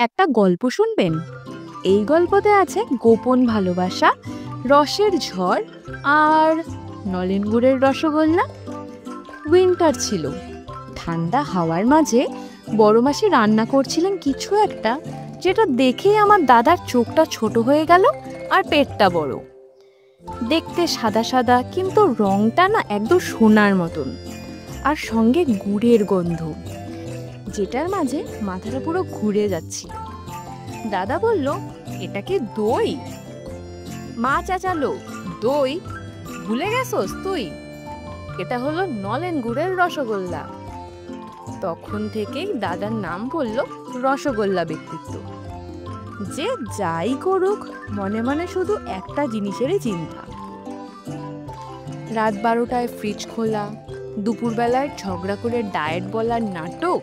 একটা গল্প শুনবেন? এই গল্পতে আছে গোপন ভালোবাসা, রসের ঝড় আর নলেন গুড়ের রসগোল্লা। উইন্টার ছিল, ঠান্ডা হাওয়ার মাঝে বড় মাসি রান্না করছিলেন কিছু একটা, যেটা দেখেই আমার দাদার চোখটা ছোট হয়ে গেল আর পেটটা বড়। দেখতে সাদা সাদা, কিন্তু রংটা না একদম সোনার মতন, আর সঙ্গে গুড়ের গন্ধ, যেটার মাঝে মাথাটা পুরো ঘুরে যাচ্ছিল। দাদা বলল, এটা কি দই? মা চেঁচালো, দই? ভুলে গেছস তুই? এটা হলো নলেন গুড়ের রসগোল্লা। তখন থেকেই দাদার নাম পড়ল রসগোল্লা ব্যক্তিত্ব। যে যাই করুক, মনে মনে শুধু একটা জিনিসেরই চিন্তা। রাত 12টায় ফ্রিজ খোলা, দুপুরবেলায় ঝগড়া করে ডায়েট বলার নাটক,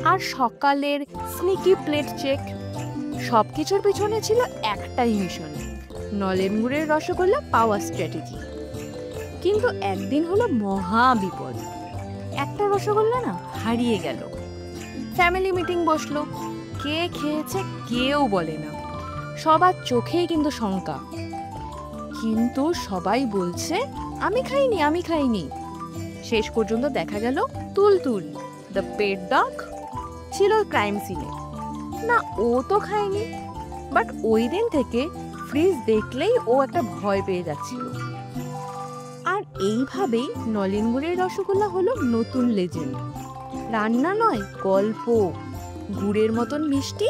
আর সকালের স্নিকি প্লেট চেক, সবকিছুর পিছনে ছিল একটাই মিশন, নলেন গুড়ের রসগোল্লা পাওয়ার স্ট্র্যাটেজি। কিন্তু একদিন হলো মহা বিপদ। একটা রসগোল্লা না হারিয়ে গেল। ফ্যামিলি মিটিং বসলো, কে খেয়েছে কেউ বলে না, সবার চোখেই কিন্তু শঙ্কা। কিন্তু সবাই বলছে আমি খাইনি, আমি খাইনি। শেষ পর্যন্ত দেখা গেল তুলতুল, দ্য পেট ডগ, ছিল ক্রাইম সিনে। না, ও তো খায়নি, বাট ওই দিন থেকে ফ্রিজ দেখলেই ও একটা ভয় পেয়ে যাচ্ছিল। আর এইভাবেই নলেন গুড়ের রসগোল্লা হলো নতুন লেজেন্ড। রান্না নয়, গল্প, গুড়ের মতন মিষ্টি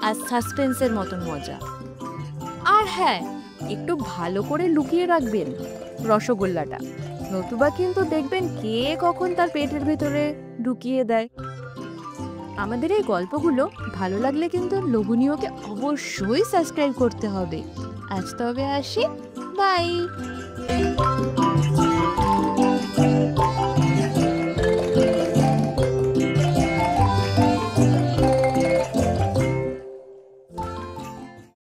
আর সাসপেন্সের মতন মজা। আর হ্যাঁ, একটু ভালো করে লুকিয়ে রাখবেন রসগোল্লাটা, নতুবা কিন্তু দেখবেন কে কখন তার পেটের ভেতরে ঢুকিয়ে দেয়। আমাদের এই গল্পগুলো ভালো লাগলে কিন্তু লোভনীয়কে অবশ্যই সাবস্ক্রাইব করতে হবে। আজ তবে আসি, বাই।